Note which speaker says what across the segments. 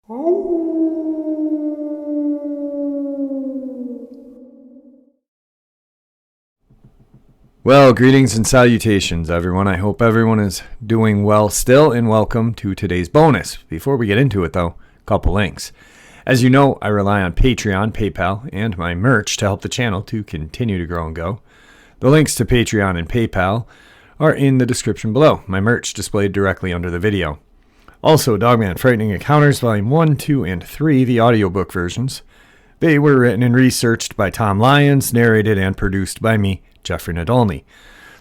Speaker 1: Well, greetings and salutations, everyone. I hope everyone is doing well still, and welcome to today's bonus. Before we get into it, though, a couple links. As you know, I rely on Patreon, PayPal, and my merch to help the channel to continue to grow and go. The links to Patreon and PayPal are in the description below, my merch displayed directly under the video. Also, Dogman Frightening Encounters, Volume 1, 2, and 3, the audiobook versions. They were written and researched by Tom Lyons, narrated and produced by me, Jeffrey Nadolny.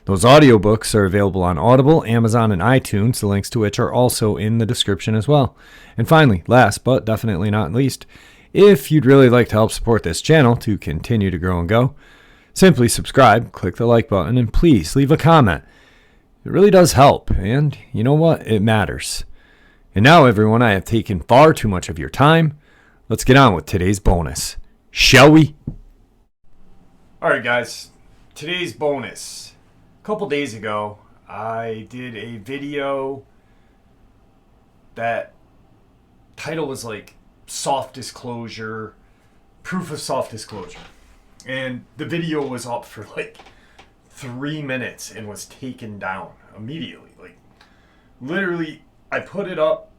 Speaker 1: Those audiobooks are available on Audible, Amazon, and iTunes, the links to which are also in the description as well. And finally, last but definitely not least, if you'd really like to help support this channel to continue to grow and go, simply subscribe, click the like button, and please leave a comment. It really does help, and you know what? It matters. And now, everyone, I have taken far too much of your time. Let's get on with today's bonus, shall we? Alright, guys. Today's bonus. A couple days ago, I did a video that title was like soft disclosure, proof of soft disclosure. And the video was up for like 3 minutes and was taken down immediately. Like literally, I put it up,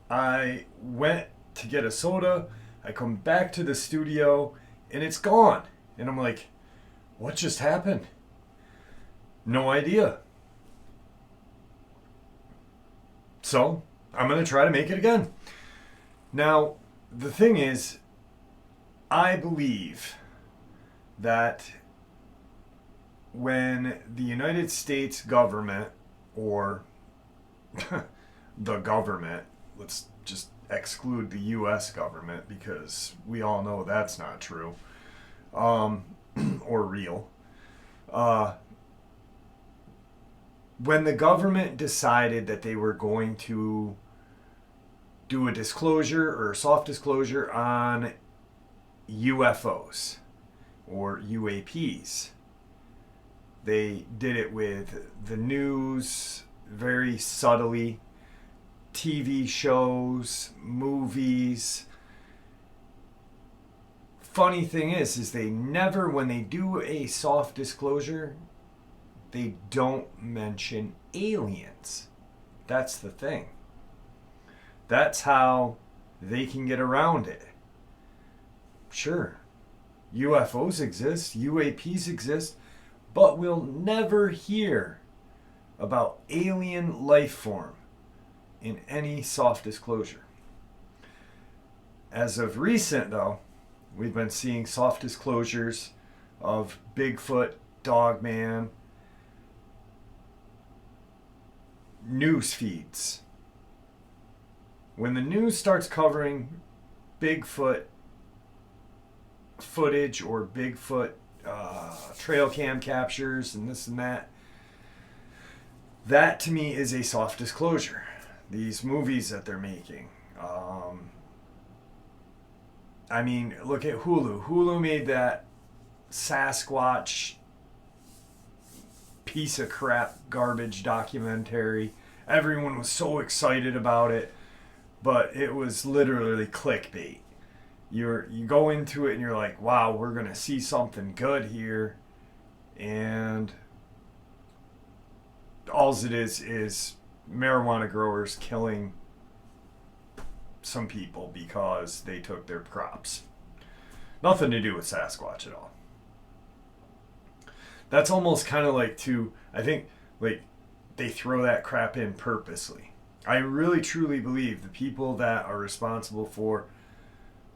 Speaker 1: I went to get a soda, I come back to the studio and it's gone. And I'm like, what just happened? No idea. So, I'm going to try to make it again. Now, the thing is, I believe that when the United States government, or the government, let's just exclude the U.S. government because we all know that's not true, or real. When the government decided that they were going to do a disclosure or a soft disclosure on UFOs or UAPs, they did it with the news very subtly, TV shows, movies. Funny thing is they never, when they do a soft disclosure, they don't mention aliens. That's the thing. That's how they can get around it. Sure, UFOs exist, UAPs exist, but we'll never hear about alien life form in any soft disclosure. As of recent, though, we've been seeing soft disclosures of Bigfoot, Dogman, news feeds. When the news starts covering Bigfoot footage or Bigfoot trail cam captures and this and that, that to me is a soft disclosure. These movies that they're making. I mean, look at Hulu. Hulu made that Sasquatch piece of crap garbage documentary. Everyone was so excited about it, but it was literally clickbait. You go into it and you're like, wow, we're going to see something good here, and all it is marijuana growers killing some people because they took their crops. Nothing to do with Sasquatch at all. That's almost kind of like I think, like, they throw that crap in purposely. I really truly believe the people that are responsible for,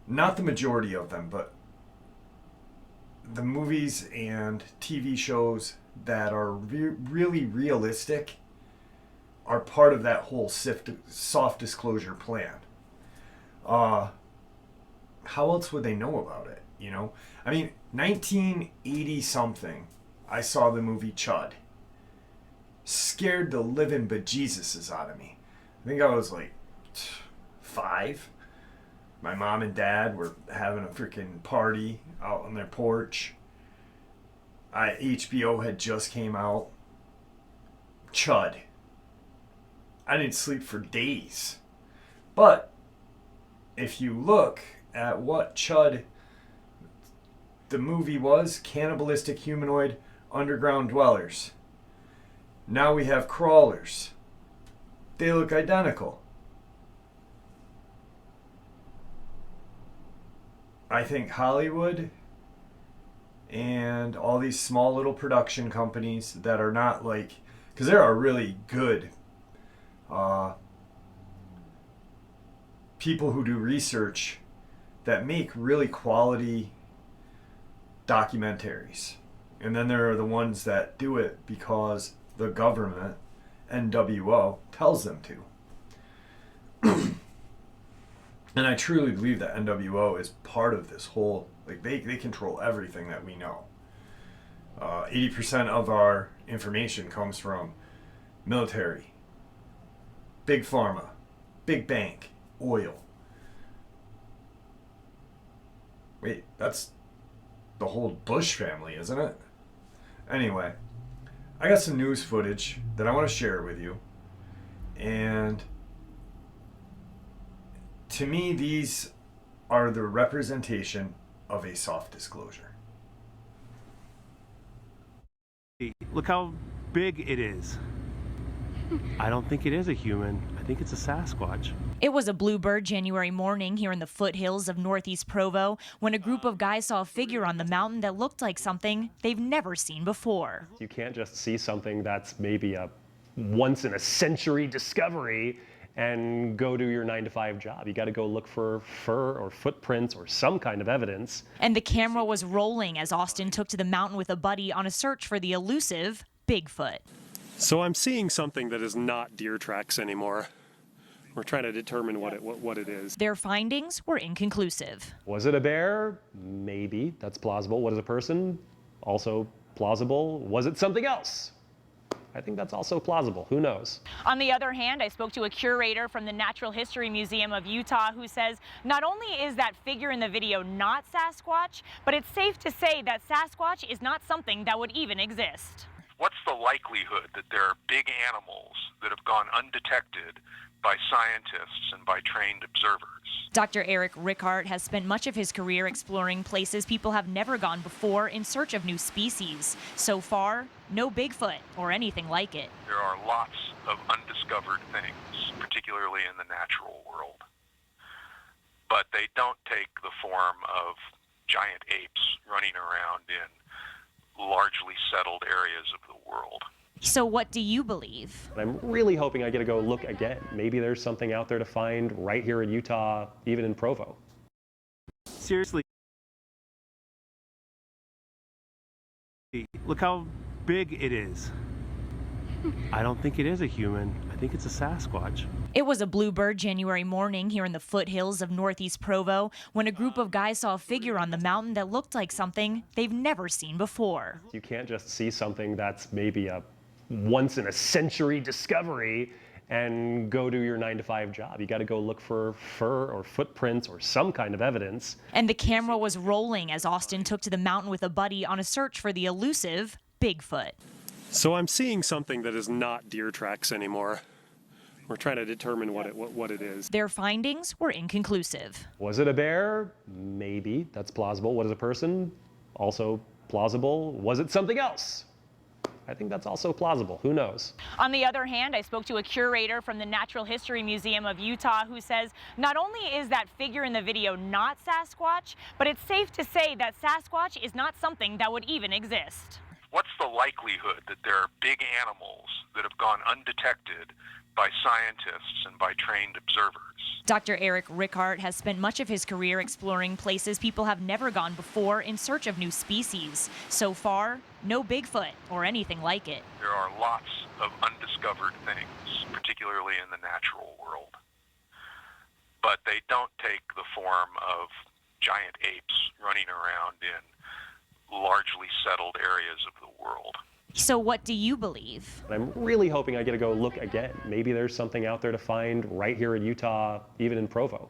Speaker 1: not the majority of them, but the movies and TV shows that are really realistic are part of that whole soft disclosure plan. How else would they know about it, you know? I mean, 1980 something, I saw the movie Chud. Scared the living bejesuses out of me. I think I was like 5. My mom and dad were having a freaking party out on their porch. HBO had just came out. Chud. I didn't sleep for days. But if you look at what Chud, the movie was, cannibalistic humanoid underground dwellers. Now we have crawlers. They look identical. I think Hollywood and all these small little production companies that are not like, because there are really good people who do research that make really quality documentaries. And then there are the ones that do it because the government, NWO, tells them to. And I truly believe that NWO is part of this whole, like they control everything that we know. 80% of our information comes from military, big pharma, big bank, oil. Wait, that's the whole Bush family, isn't it? Anyway, I got some news footage that I want to share with you. And to me, these are the representation of a soft disclosure.
Speaker 2: Look how big it is. I don't think it is a human. I think it's a Sasquatch.
Speaker 3: It was a bluebird January morning here in the foothills of northeast Provo when a group of guys saw a figure on the mountain that looked like something they've never seen before.
Speaker 2: You can't just see something that's maybe a once-in-a-century discovery and go do your 9-to-5 job. You got to go look for fur or footprints or some kind of evidence.
Speaker 3: And the camera was rolling as Austin took to the mountain with a buddy on a search for the elusive Bigfoot.
Speaker 2: So I'm seeing something that is not deer tracks anymore. We're trying to determine what it is.
Speaker 3: Their findings were inconclusive.
Speaker 2: Was it a bear? Maybe. That's plausible. Was it a person? Also plausible. Was it something else? I think that's also plausible. Who knows?
Speaker 4: On the other hand, I spoke to a curator from the Natural History Museum of Utah who says not only is that figure in the video not Sasquatch, but it's safe to say that Sasquatch is not something that would even exist.
Speaker 5: What's the likelihood that there are big animals that have gone undetected by scientists and by trained observers?
Speaker 3: Dr. Eric Rickard has spent much of his career exploring places people have never gone before in search of new species. So far, no Bigfoot or anything like it.
Speaker 5: There are lots of undiscovered things, particularly in the natural world. But they don't take the form of giant apes running around in largely settled areas of the world.
Speaker 3: So what do you believe?
Speaker 2: I'm really hoping I get to go look again. Maybe there's something out there to find right here in Utah, even in Provo. Seriously. Look how big it is. I don't think it is a human. I think it's a Sasquatch.
Speaker 3: It was a bluebird January morning here in the foothills of northeast Provo when a group of guys saw a figure on the mountain that looked like something they've never seen before.
Speaker 2: You can't just see something that's maybe a once-in-a-century discovery and go do your 9-to-5 job. You got to go look for fur or footprints or some kind of evidence.
Speaker 3: And the camera was rolling as Austin took to the mountain with a buddy on a search for the elusive Bigfoot.
Speaker 2: So I'm seeing something that is not deer tracks anymore. We're trying to determine what it is.
Speaker 3: Their findings were inconclusive.
Speaker 2: Was it a bear? Maybe. That's plausible. Was it a person? Also plausible. Was it something else? I think that's also plausible. Who knows?
Speaker 4: On the other hand, I spoke to a curator from the Natural History Museum of Utah who says not only is that figure in the video not Sasquatch, but it's safe to say that Sasquatch is not something that would even exist.
Speaker 5: What's the likelihood that there are big animals that have gone undetected by scientists and by trained observers?
Speaker 3: Dr. Eric Rickard has spent much of his career exploring places people have never gone before in search of new species. So far, no Bigfoot or anything like it.
Speaker 5: There are lots of undiscovered things, particularly in the natural world. But they don't take the form of giant apes running around in largely settled areas of the world.
Speaker 3: So what do you believe?
Speaker 2: I'm really hoping I get to go look again. Maybe there's something out there to find right here in Utah, even in Provo.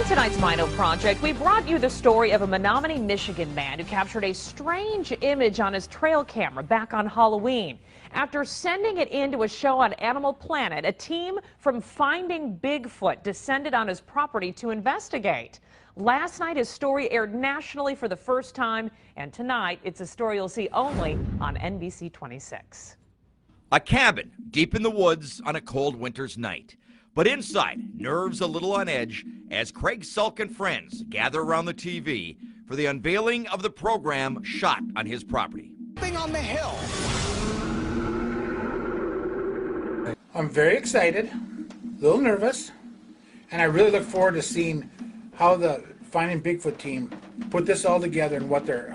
Speaker 6: tonight's Mino Project, we brought you the story of a Menominee, Michigan man who captured a strange image on his trail camera back on Halloween. After sending it into a show on Animal Planet, a team from Finding Bigfoot descended on his property to investigate. Last night, his story aired nationally for the first time, and tonight, it's a story you'll see only on NBC 26.
Speaker 7: A cabin deep in the woods on a cold winter's night. But inside, nerves a little on edge as Craig Sulk and friends gather around the TV for the unveiling of the program shot on his property.
Speaker 8: Thing on the hill.
Speaker 9: I'm very excited, a little nervous, and I really look forward to seeing how the Finding Bigfoot team put this all together and what their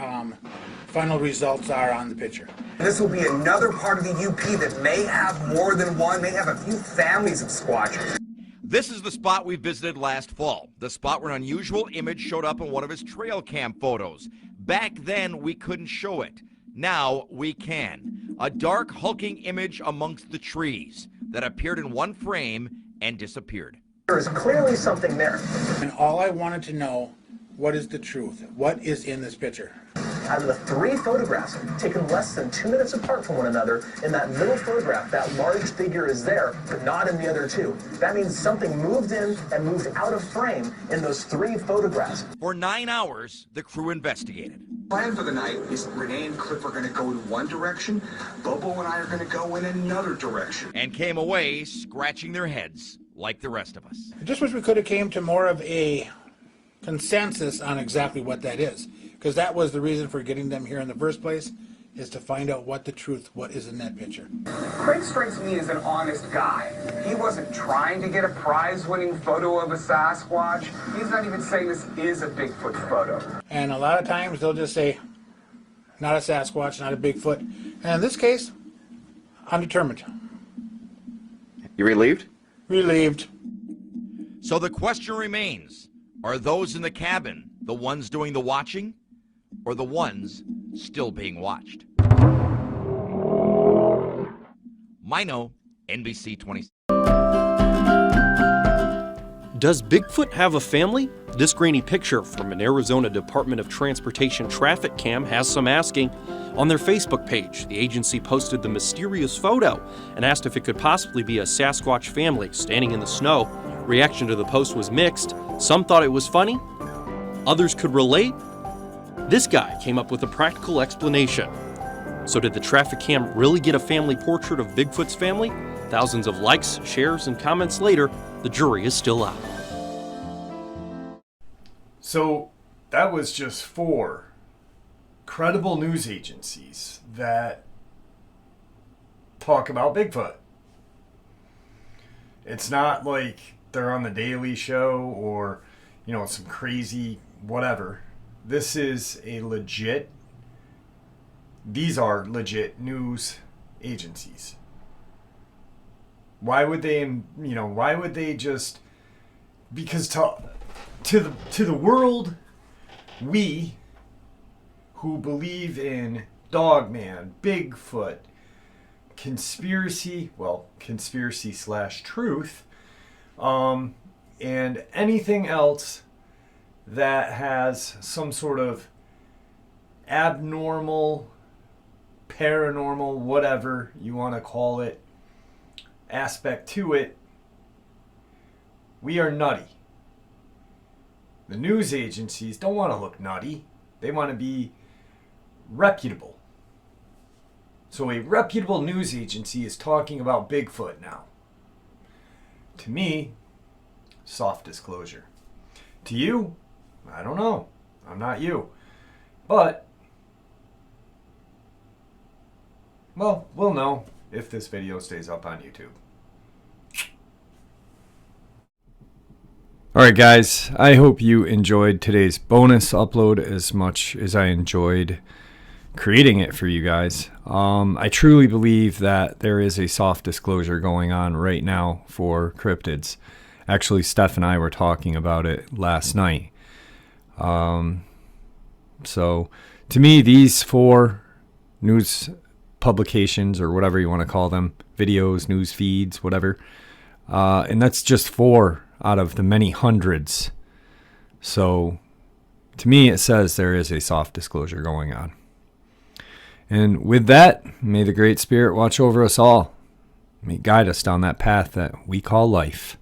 Speaker 9: final results are on the picture.
Speaker 8: This will be another part of the UP that may have more than one, may have a few families of squatches.
Speaker 7: This is the spot we visited last fall, the spot where an unusual image showed up in one of his trail cam photos. Back then, we couldn't show it. Now we can. A dark, hulking image amongst the trees that appeared in one frame and disappeared.
Speaker 8: There is clearly something there.
Speaker 9: And all I wanted to know, what is the truth? What is in this picture?
Speaker 8: Out of the 3 photographs taken less than 2 minutes apart from one another, in that middle photograph, that large figure is there, but not in the other 2. That means something moved in and moved out of frame in those 3 photographs.
Speaker 7: For 9 hours, the crew investigated.
Speaker 10: Plan for the night is Renee and Cliff are going to go in one direction, Bobo and I are going to go in another direction.
Speaker 7: And came away scratching their heads like the rest of us.
Speaker 9: I just wish we could have came to more of a consensus on exactly what that is, because that was the reason for getting them here in the first place, is to find out what the truth, what is in that picture.
Speaker 10: Craig strikes me as an honest guy. He wasn't trying to get a prize-winning photo of a Sasquatch. He's not even saying this is a Bigfoot photo.
Speaker 9: And a lot of times they'll just say, not a Sasquatch, not a Bigfoot. And in this case, I'm determined.
Speaker 11: You relieved?
Speaker 9: Relieved.
Speaker 7: So the question remains, are those in the cabin the ones doing the watching, or the ones still being watched? Mino, NBC 20.
Speaker 12: Does Bigfoot have a family? This grainy picture from an Arizona Department of Transportation traffic cam has some asking. On their Facebook page, the agency posted the mysterious photo and asked if it could possibly be a Sasquatch family standing in the snow. Reaction to the post was mixed. Some thought it was funny. Others could relate. This guy came up with a practical explanation. So did the traffic cam really get a family portrait of Bigfoot's family? Thousands of likes, shares, and comments later, the jury is still out.
Speaker 1: So that was just 4 credible news agencies that talk about Bigfoot. It's not like they're on the Daily Show or, some crazy whatever. These are legit news agencies. Why would they just, because to the world, we who believe in Dogman, Bigfoot, conspiracy / truth, and anything else that has some sort of abnormal, paranormal, whatever you want to call it, aspect to it, we are nutty. The news agencies don't want to look nutty. They want to be reputable. So a reputable news agency is talking about Bigfoot now. To me, soft disclosure. To you, I don't know. I'm not you. But, well, we'll know if this video stays up on YouTube. Alright guys, I hope you enjoyed today's bonus upload as much as I enjoyed creating it for you guys. I truly believe that there is a soft disclosure going on right now for cryptids. Actually, Steph and I were talking about it last night. So, to me, these 4 news publications, or whatever you want to call them, videos, news feeds, whatever, and that's just 4 out of the many hundreds So to me, it says there is a soft disclosure going on. And with that, may the Great Spirit watch over us all. May guide us down that path that we call life.